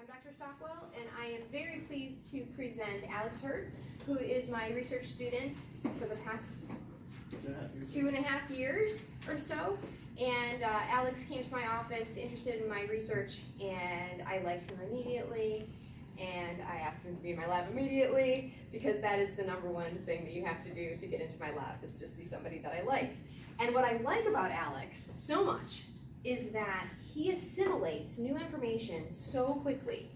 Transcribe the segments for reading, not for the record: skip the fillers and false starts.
I'm Dr. Stockwell, and I am very pleased to present Alex Hurd, who is my research student for the past 2.5 years or so. And Alex came to my office interested in my research, and I liked him immediately. And I asked him to be in my lab immediately, because that is the #1 thing that you have to do to get into my lab, is just be somebody that I like. And what I like about Alex so much is that he assimilates new information so quickly.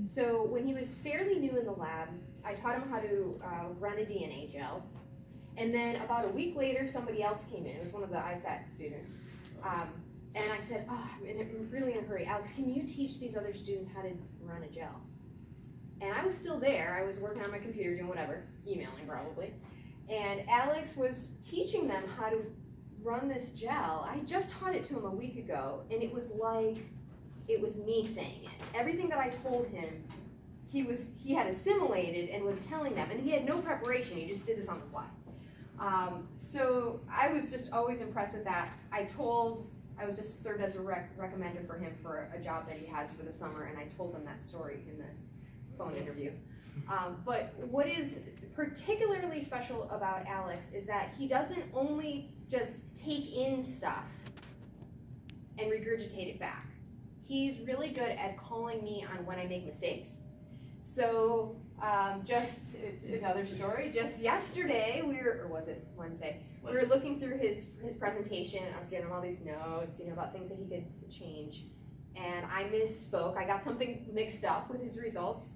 So when he was fairly new in the lab, I taught him how to run a DNA gel. And then about a week later, somebody else came in. It was one of the ISAT students. And I said, I'm really in a hurry. Alex, can you teach these other students how to run a gel? And I was still there. I was working on my computer doing whatever, emailing probably. And Alex was teaching them how to run this gel. I just taught it to him a week ago, and it was like it was me saying it. Everything that I told him, he had assimilated and was telling them, and he had no preparation. He just did this on the fly. So I was just always impressed with that. I was just served as a recommender for him for a job that he has for the summer, and I told him that story in the phone interview. But what is particularly special about Alex is that he doesn't only just take in stuff and regurgitate it back. He's really good at calling me on when I make mistakes. So just another story, just yesterday, or was it Wednesday? We were looking through his presentation, and I was giving him all these notes, about things that he could change. And I misspoke. I got something mixed up with his results.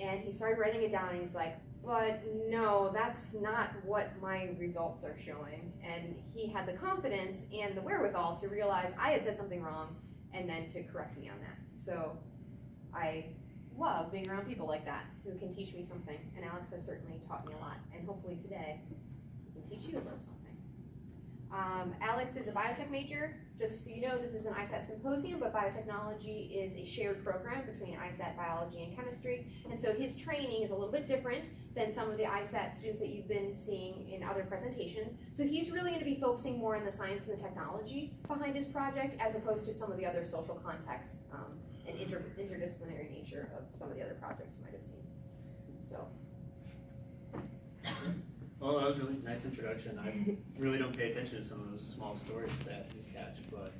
And he started writing it down, and he's like, but no, that's not what my results are showing. And he had the confidence and the wherewithal to realize I had said something wrong and then to correct me on that. So I love being around people like that who can teach me something. And Alex has certainly taught me a lot. And hopefully today he can teach you a little something. Alex is a biotech major. Just so you know, this is an ISAT symposium, but biotechnology is a shared program between ISAT biology and chemistry. And so his training is a little bit different than some of the ISAT students that you've been seeing in other presentations. So he's really going to be focusing more on the science and the technology behind his project, as opposed to some of the other social contexts and interdisciplinary nature of some of the other projects you might have seen. So. Well, that was a really nice introduction. I really don't pay attention to some of those small stories that you catch, but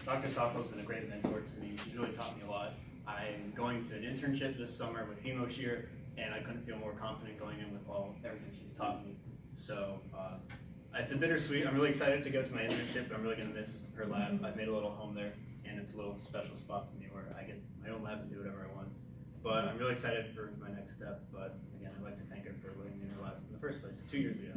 Dr. Stockwell's been a great mentor to me. She's really taught me a lot. I'm going to an internship this summer with HemoShear, and I couldn't feel more confident going in with everything she's taught me. So it's a bittersweet. I'm really excited to go to my internship. I'm really going to miss her lab. I've made a little home there, and it's a little special spot for me where I get my own lab and do whatever I want. But I'm really excited for my next step. But again, I'd like to thank her for letting me in her lab in the first place 2 years ago.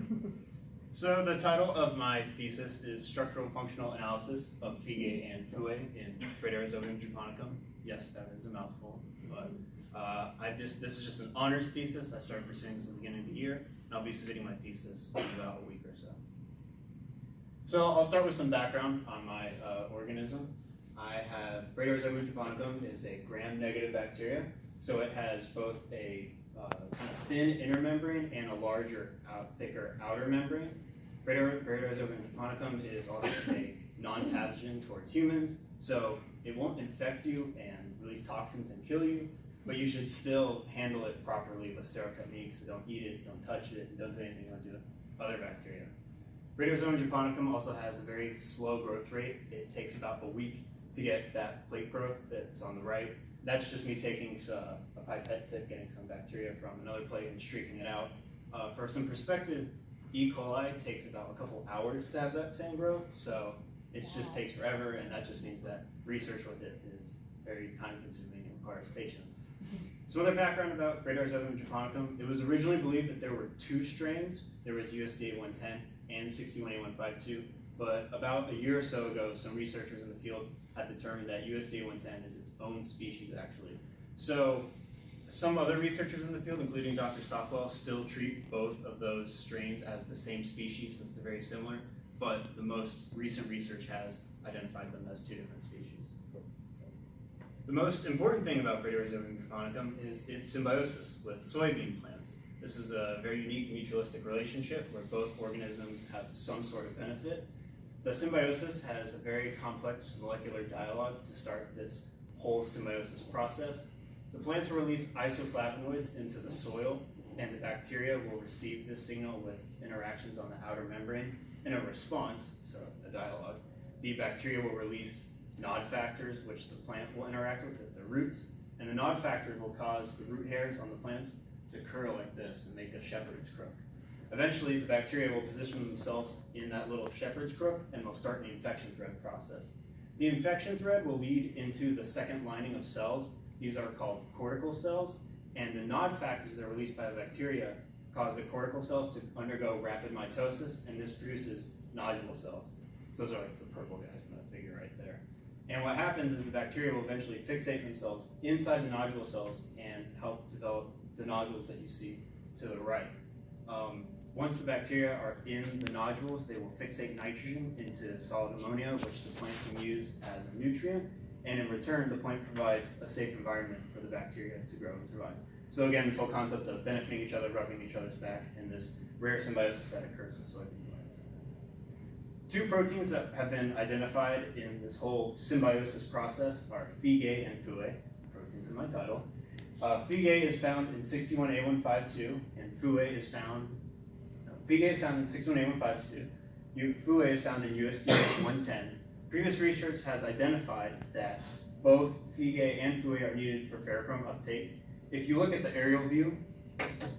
So the title of my thesis is Structural Functional Analysis of Figue and Fue in Brederozobium japonicum. Yes, that is a mouthful. But this is just an honors thesis. I started pursuing this at the beginning of the year, and I'll be submitting my thesis in about a week or so. So I'll start with some background on my organism. I have Brederozobium japonicum is a gram-negative bacteria. So it has both a kind of thin inner membrane and a larger, thicker outer membrane. Brederozobium japonicum is also a non-pathogen towards humans, so it won't infect you and release toxins and kill you, but you should still handle it properly with sterile techniques. So don't eat it, don't touch it, and don't do anything you want to do with other bacteria. Brederozobium japonicum also has a very slow growth rate. It takes about a week to get that plate growth that's on the right. That's just me taking a pipette tip, getting some bacteria from another plate and streaking it out. For some perspective, E. coli takes about a couple hours to have that same growth, so it just takes forever, and that just means that research with it is very time-consuming and requires patience. Some other background about Brederozobium japonicum: it was originally believed that there were 2 strains. There was USDA 110 and 61A152, but about a year or so ago, some researchers in the field had determined that USDA 110 is its own species, actually. So some other researchers in the field, including Dr. Stockwell, still treat both of those strains as the same species since they're very similar, but the most recent research has identified them as 2 different species. The most important thing about Brederozobium japonicum is its symbiosis with soybean plants. This is a very unique mutualistic relationship where both organisms have some sort of benefit. The symbiosis has a very complex molecular dialogue to start this whole symbiosis process. The plants will release isoflavonoids into the soil, and the bacteria will receive this signal with interactions on the outer membrane. In a response, so a dialogue, the bacteria will release nod factors, which the plant will interact with the roots, and the nod factors will cause the root hairs on the plants to curl like this and make a shepherd's crook. Eventually, the bacteria will position themselves in that little shepherd's crook, and they'll start the infection thread process. The infection thread will lead into the second lining of cells. These are called cortical cells, and the nod factors that are released by the bacteria cause the cortical cells to undergo rapid mitosis, and this produces nodule cells. So those are like the purple guys in that figure right there. And what happens is the bacteria will eventually fixate themselves inside the nodule cells and help develop the nodules that you see to the right. Once the bacteria are in the nodules, they will fixate nitrogen into solid ammonia, which the plant can use as a nutrient, and in return, the plant provides a safe environment for the bacteria to grow and survive. So again, this whole concept of benefiting each other, rubbing each other's back, and this rare symbiosis that occurs with soybean plants. Two proteins that have been identified in this whole symbiosis process are FIGA and FUE, proteins in my title. FIGA is found in 61A152, and FUE is found FIGA is found in 61A152. FUE is found in USDA 110. Previous research has identified that both FIGA and FUE are needed for ferrochrome uptake. If you look at the aerial view,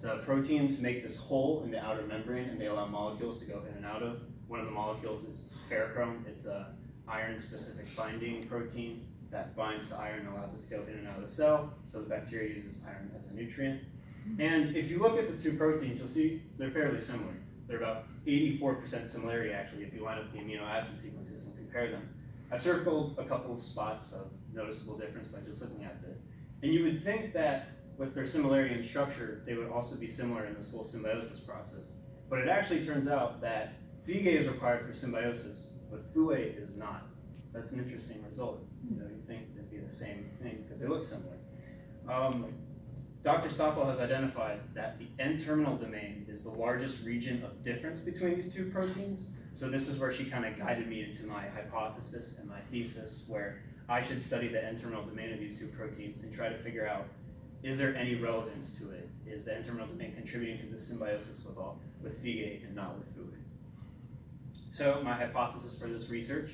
the proteins make this hole in the outer membrane, and they allow molecules to go in and out of. One of the molecules is ferrochrome. It's a iron-specific binding protein that binds to iron and allows it to go in and out of the cell, so the bacteria uses iron as a nutrient. And if you look at the two proteins, you'll see they're fairly similar. They're about 84% similarity, actually, if you line up the amino acid sequences and compare them. I've circled a couple of spots of noticeable difference by just looking at it. And you would think that with their similarity in structure, they would also be similar in this whole symbiosis process. But it actually turns out that FIGA is required for symbiosis, but FUE is not. So that's an interesting result. You'd think they'd be the same thing because they look similar. Dr. Stockwell has identified that the N-terminal domain is the largest region of difference between these two proteins. So this is where she kind of guided me into my hypothesis and my thesis, where I should study the N-terminal domain of these two proteins and try to figure out, is there any relevance to it? Is the N-terminal domain contributing to the symbiosis with FIGA and not with FUE? So my hypothesis for this research,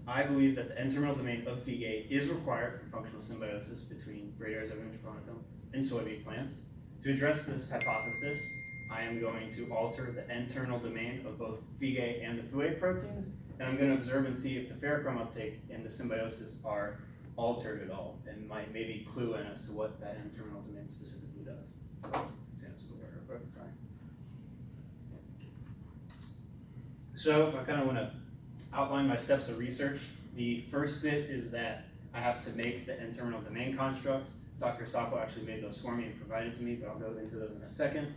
I believe that the N-terminal domain of FIGA is required for functional symbiosis between Bradyrhizobacterium vintroponicum and soybean plants. To address this hypothesis, I am going to alter the N-terminal domain of both FIGA and the FUE proteins, and I'm going to observe and see if the ferrochrome uptake and the symbiosis are altered at all, and might maybe clue in as to what that N-terminal domain specifically does. So I kind of want to outline my steps of research. The first bit is that I have to make the N-terminal domain constructs. Dr. Stockwell actually made those for me and provided to me, but I'll go into those in a second.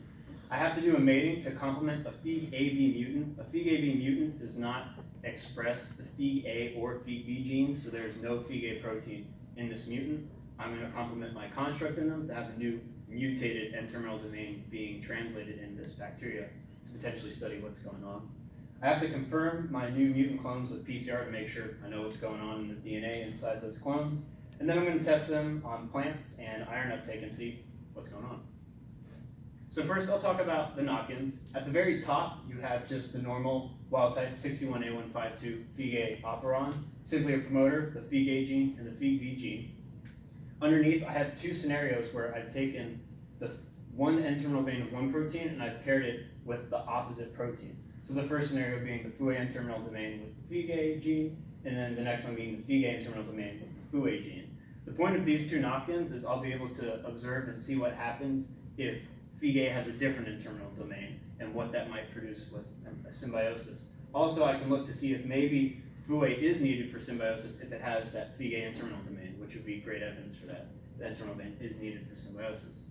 I have to do a mating to complement a FIG-AB mutant. A FIG-AB mutant does not express the FIG-A or FIG-B genes, so there's no FIG-A protein in this mutant. I'm going to complement my construct in them to have a new mutated N-terminal domain being translated in this bacteria to potentially study what's going on. I have to confirm my new mutant clones with PCR to make sure I know what's going on in the DNA inside those clones. And then I'm going to test them on plants and iron uptake and see what's going on. So first I'll talk about the knock-ins. At the very top, you have just the normal wild-type 61A152 FIG-A operon, simply a promoter, the FIG-A gene and the FIG-V gene. Underneath, I have two scenarios where I've taken the one N-terminal domain of one protein and I've paired it with the opposite protein. So the first scenario being the FUE N-terminal domain with the FIG-A gene, and then the next one being the FIG-A N-terminal domain with the FUE gene. The point of these two knock-ins is I'll be able to observe and see what happens if FIG-A has a different N-terminal domain and what that might produce with a symbiosis. Also, I can look to see if maybe FUE is needed for symbiosis if it has that FIG-A N-terminal domain, which would be great evidence for that. The N-terminal domain is needed for symbiosis.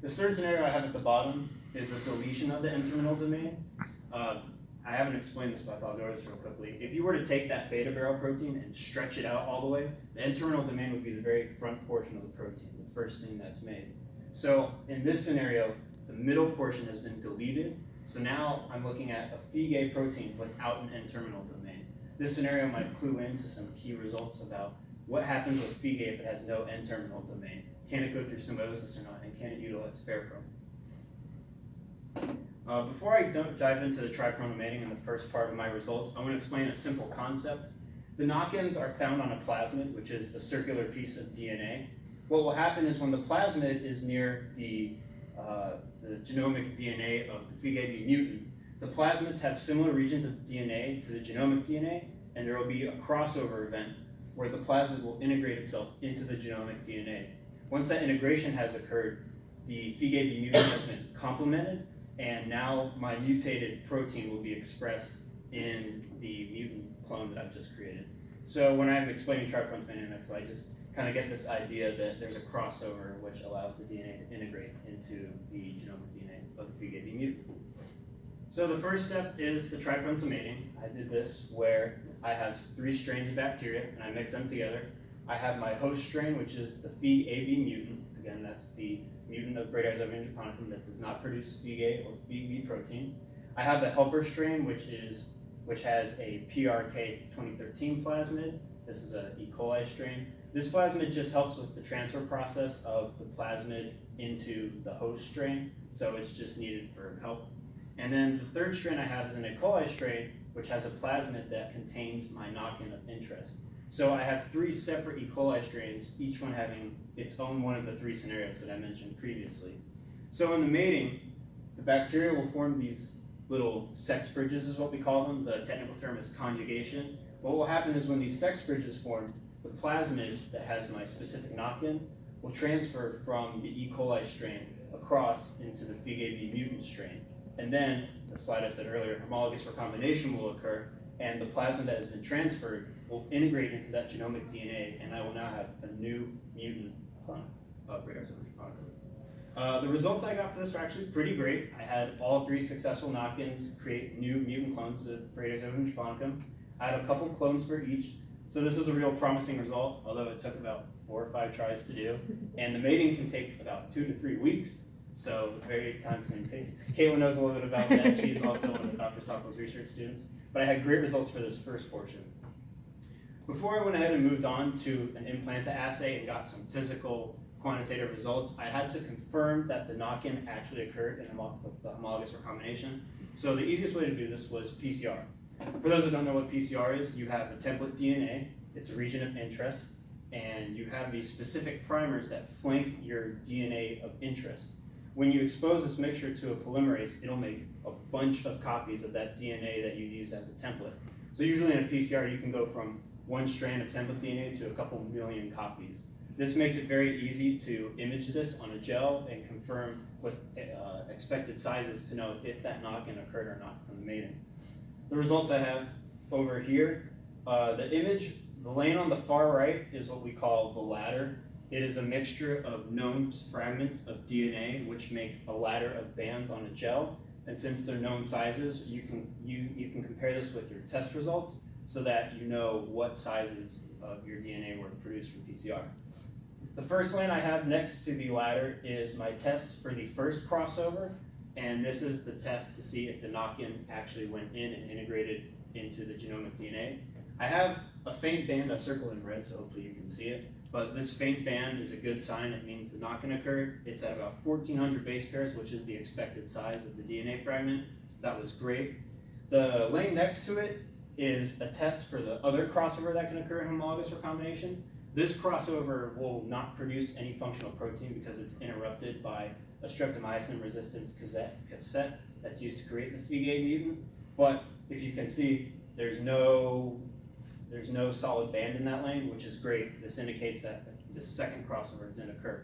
The third scenario I have at the bottom is the deletion of the N-terminal domain. I haven't explained this, but I'll go over this real quickly. If you were to take that beta barrel protein and stretch it out all the way, the N-terminal domain would be the very front portion of the protein, the first thing that's made. So in this scenario, the middle portion has been deleted. So now I'm looking at a FIG-A protein without an N-terminal domain. This scenario might clue into some key results about what happens with Figay if it has no N-terminal domain? Can it go through symbiosis or not, and can it utilize ferrochrome? Before I dive into the trichromatic mating in the first part of my results, I want to explain a simple concept. The knock-ins are found on a plasmid, which is a circular piece of DNA. What will happen is when the plasmid is near the genomic DNA of the Figay B mutant, the plasmids have similar regions of DNA to the genomic DNA, and there will be a crossover event where the plasmid will integrate itself into the genomic DNA. Once that integration has occurred, the Figay B mutant has been complemented, and now my mutated protein will be expressed in the mutant clone that I've just created. So when I'm explaining trichromatic mating in the next slide, just kind of get this idea that there's a crossover which allows the DNA to integrate into the genomic DNA of the Figay B mutant. So the first step is the trichromatic mating. I did this where I have 3 strains of bacteria and I mix them together. I have my host strain, which is the Fig-AB mutant. Again, that's the mutant of Bradyrhizobia japonicum that does not produce Fig-A or Fig-B protein. I have the helper strain, which has a PRK 2013 plasmid. This is an E. coli strain. This plasmid just helps with the transfer process of the plasmid into the host strain, so it's just needed for help. And then the third strain I have is an E. coli strain, which has a plasmid that contains my knock-in of interest. So I have 3 separate E. coli strains, each one having its own one of the 3 scenarios that I mentioned previously. So in the mating, the bacteria will form these little sex bridges is what we call them. The technical term is conjugation. What will happen is when these sex bridges form, the plasmid that has my specific knock-in will transfer from the E. coli strain across into the Figay B mutant strain. And then, the slide I said earlier, homologous recombination will occur, and the plasmid that has been transferred will integrate into that genomic DNA, and I will now have a new mutant clone of Bradyrhizobia japonicum. The results I got for this were actually pretty great. I had all 3 successful knock-ins create new mutant clones of Bradyrhizobia japonicum. I had a couple clones for each, so this was a real promising result, although it took about 4 or 5 tries to do. And the mating can take about 2 to 3 weeks, so very time-consuming. Caitlin knows a little bit about that. She's also one of Dr. Stockwell's research students. But I had great results for this first portion. Before I went ahead and moved on to an implanta assay and got some physical quantitative results, I had to confirm that the knock-in actually occurred in the homologous recombination. So the easiest way to do this was PCR. For those who don't know what PCR is, you have a template DNA, it's a region of interest, and you have these specific primers that flank your DNA of interest. When you expose this mixture to a polymerase, it'll make a bunch of copies of that DNA that you use as a template. So usually in a PCR, you can go from 1 strand of template DNA to a couple million copies. This makes it very easy to image this on a gel and confirm with expected sizes to know if that knock-in occurred or not from the mating. The results I have over here, the image, the lane on the far right is what we call the ladder. It is a mixture of known fragments of DNA which make a ladder of bands on a gel. And since they're known sizes, you can compare this with your test results so that you know what sizes of your DNA were produced from PCR. The first lane I have next to the ladder is my test for the first crossover, and this is the test to see if the knock-in actually went in and integrated into the genomic DNA. I have a faint band I've circled in red, so hopefully you can see it. But this faint band is a good sign. It means the knock-in occurred. It's at about 1,400 base pairs, which is the expected size of the DNA fragment. So that was great. The lane next to it is a test for the other crossover that can occur in homologous recombination. This crossover will not produce any functional protein because it's interrupted by a streptomycin resistance cassette that's used to create the Figay mutant. But if you can see, there's no solid band in that lane, which is great. This indicates that the second crossover didn't occur.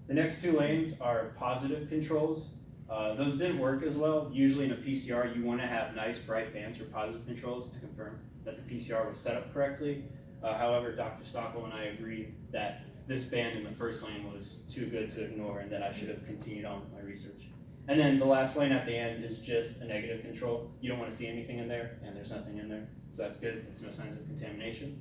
The next 2 lanes are positive controls. Those didn't work as well. Usually in a PCR, you want to have nice bright bands for positive controls to confirm that the PCR was set up correctly. However, Dr. Stockwell and I agreed that this band in the first lane was too good to ignore and that I should have continued on with my research. And then the last lane at the end is just a negative control. You don't want to see anything in there, and there's nothing in there. So that's good. It's no signs of contamination.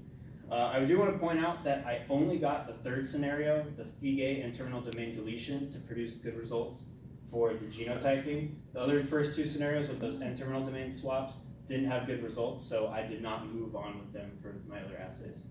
I do want to point out that I only got the 3rd scenario, the Figay N-terminal domain deletion, to produce good results for the genotyping. The other first 2 scenarios with those N-terminal domain swaps didn't have good results, so I did not move on with them for my other assays.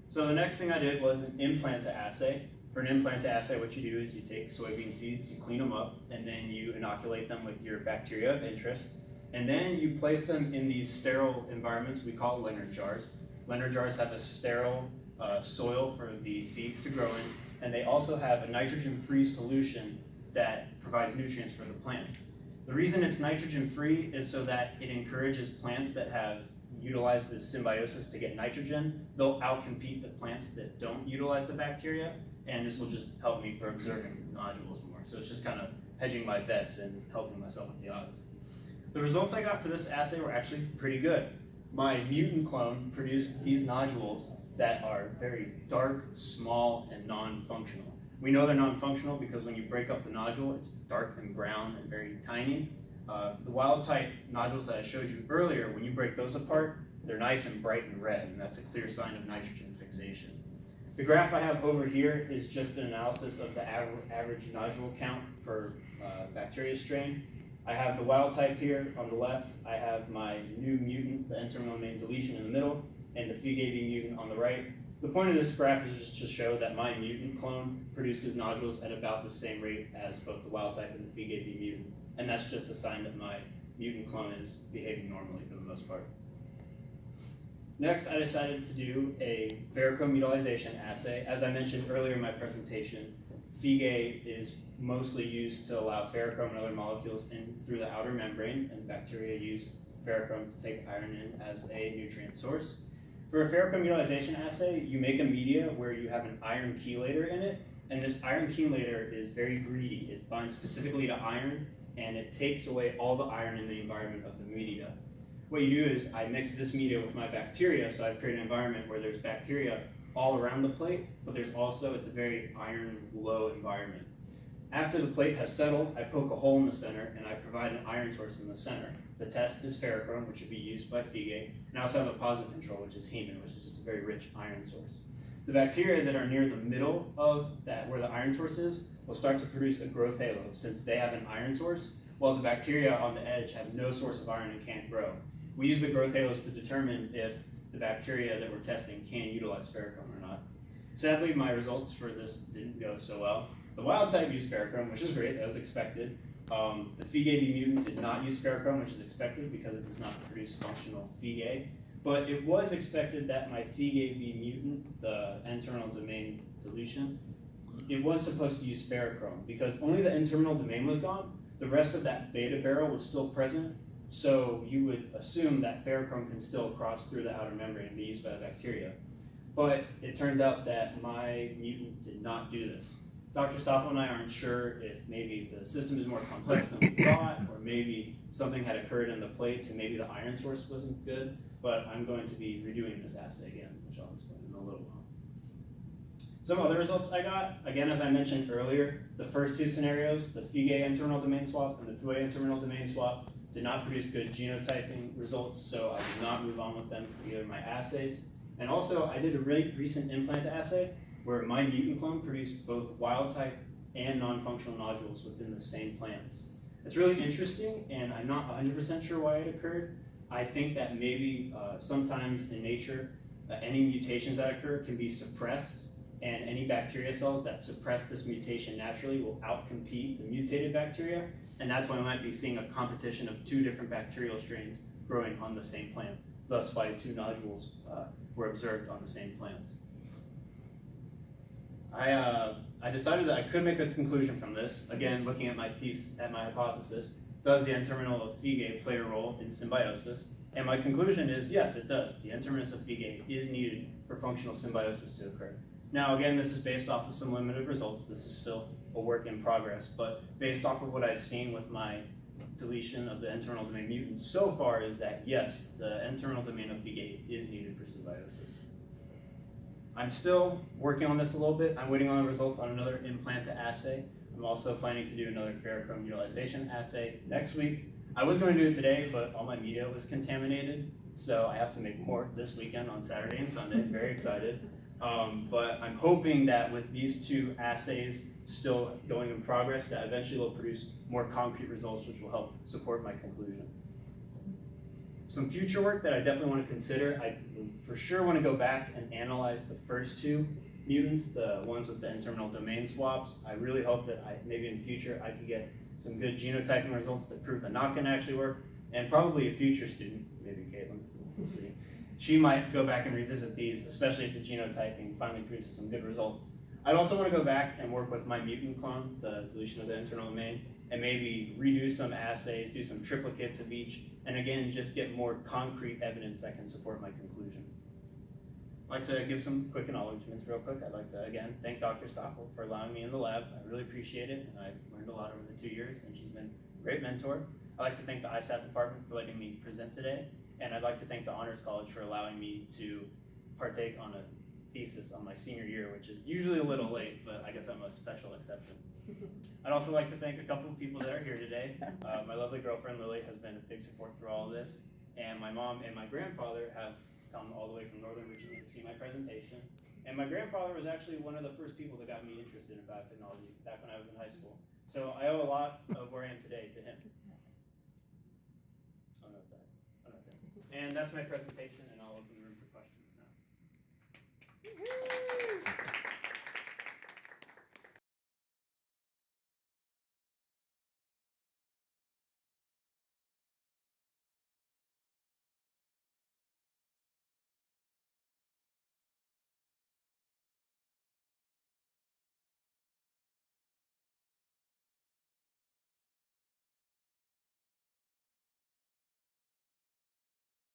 So the next thing I did was an implant assay. For an implant assay, what you do is you take soybean seeds, you clean them up, and then you inoculate them with your bacteria of interest. And then you place them in these sterile environments we call Leonard jars. Leonard jars have a sterile soil for the seeds to grow in, and they also have a nitrogen-free solution that provides nutrients for the plant. The reason it's nitrogen-free is so that it encourages plants that have utilized this symbiosis to get nitrogen. They'll outcompete the plants that don't utilize the bacteria, and this will just help me for observing nodules more. So it's just kind of hedging my bets and helping myself with the odds. The results I got for this assay were actually pretty good. My mutant clone produced these nodules that are very dark, small, and non-functional. We know they're non-functional because when you break up the nodule, it's dark and brown and very tiny. The wild type nodules that I showed you earlier, when you break those apart, they're nice and bright and red, and that's a clear sign of nitrogen fixation. The graph I have over here is just an analysis of the average nodule count per bacteria strain. I have the wild type here on the left, I have my new mutant, the N-terminal domain deletion in the middle, and the FIG-AB mutant on the right. The point of this graph is just to show that my mutant clone produces nodules at about the same rate as both the wild type and the FIG-AB mutant. And that's just a sign that my mutant clone is behaving normally for the most part. Next, I decided to do a ferrochrome utilization assay. As I mentioned earlier in my presentation, FIG-A is mostly used to allow ferrochrome and other molecules in through the outer membrane, and bacteria use ferrochrome to take iron in as a nutrient source. For a ferrochrome utilization assay, you make a media where you have an iron chelator in it, and this iron chelator is very greedy. It binds specifically to iron, and it takes away all the iron in the environment of the media. What you do is I mix this media with my bacteria, so I've created an environment where there's bacteria all around the plate, but there's also, it's a very iron-low environment. After the plate has settled, I poke a hole in the center, and I provide an iron source in the center. The test is ferrochrome, which would be used by FIG-A, and I also have a positive control, which is hemin, which is just a very rich iron source. The bacteria that are near the middle of that, where the iron source is, will start to produce a growth halo, since they have an iron source, while the bacteria on the edge have no source of iron and can't grow. We use the growth halos to determine if the bacteria that we're testing can utilize ferrochrome or not. Sadly, my results for this didn't go so well. The wild type used ferrochrome, which is great, that was expected. The FIG-AB mutant did not use ferrochrome, which is expected because it does not produce functional FIG-A. But it was expected that my FIG-AB mutant, the N-terminal domain deletion, it was supposed to use ferrochrome because only the N-terminal domain was gone. The rest of that beta barrel was still present. So you would assume that ferrochrome can still cross through the outer membrane and be used by the bacteria. But it turns out that my mutant did not do this. Dr. Stoppel and I aren't sure if maybe the system is more complex than we thought, or maybe something had occurred in the plates and maybe the iron source wasn't good, but I'm going to be redoing this assay again, which I'll explain in a little while. Some other results I got, again, as I mentioned earlier, the first two scenarios, the FIG-A N-terminal domain swap and the FUA N-terminal domain swap, did not produce good genotyping results, so I did not move on with them for either of my assays. And also, I did a really recent implant assay where my mutant clone produced both wild type and non-functional nodules within the same plants. It's really interesting, and I'm not 100% sure why it occurred. I think that maybe sometimes in nature, any mutations that occur can be suppressed, and any bacteria cells that suppress this mutation naturally will outcompete the mutated bacteria, and that's why we might be seeing a competition of two different bacterial strains growing on the same plant. Thus why two nodules were observed on the same plants. I decided that I could make a conclusion from this. Again, looking at my hypothesis, does the N-terminal of FIG-A play a role in symbiosis? And my conclusion is yes, it does. The N-terminus of FIG-A is needed for functional symbiosis to occur. Now, again, this is based off of some limited results. This is still a work in progress, but based off of what I've seen with my deletion of the N-terminal domain mutants so far is that yes, the N-terminal domain of FIG-A is needed for symbiosis. I'm still working on this a little bit. I'm waiting on the results on another implant assay. I'm also planning to do another ferrochrome utilization assay next week. I was going to do it today, but all my media was contaminated, so I have to make more this weekend on Saturday and Sunday. Very excited. But I'm hoping that with these two assays still going in progress, that eventually will produce more concrete results which will help support my conclusion. Some future work that I definitely want to consider, I for sure want to go back and analyze the first two mutants, the ones with the N-terminal domain swaps. I really hope that maybe in the future I could get some good genotyping results that prove the knock can actually work, and probably a future student, maybe Caitlin, we'll see. She might go back and revisit these, especially if the genotyping finally produces some good results. I'd also want to go back and work with my mutant clone, the deletion of the internal domain, and maybe redo some assays, do some triplicates of each, and again, just get more concrete evidence that can support my conclusion. I'd like to give some quick acknowledgements real quick. I'd like to, again, thank Dr. Stockel for allowing me in the lab. I really appreciate it, and I've learned a lot over the 2 years, and she's been a great mentor. I'd like to thank the ISAT department for letting me present today, and I'd like to thank the Honors College for allowing me to partake on a thesis on my senior year, which is usually a little late, but I guess I'm a special exception. I'd also like to thank a couple of people that are here today. My lovely girlfriend Lily has been a big support through all of this, and my mom and my grandfather have come all the way from Northern Virginia to see my presentation. And my grandfather was actually one of the first people that got me interested in biotechnology back when I was in high school. So I owe a lot of where I am today to him. Oh, no, that. And that's my presentation, and I'll open the room for questions now.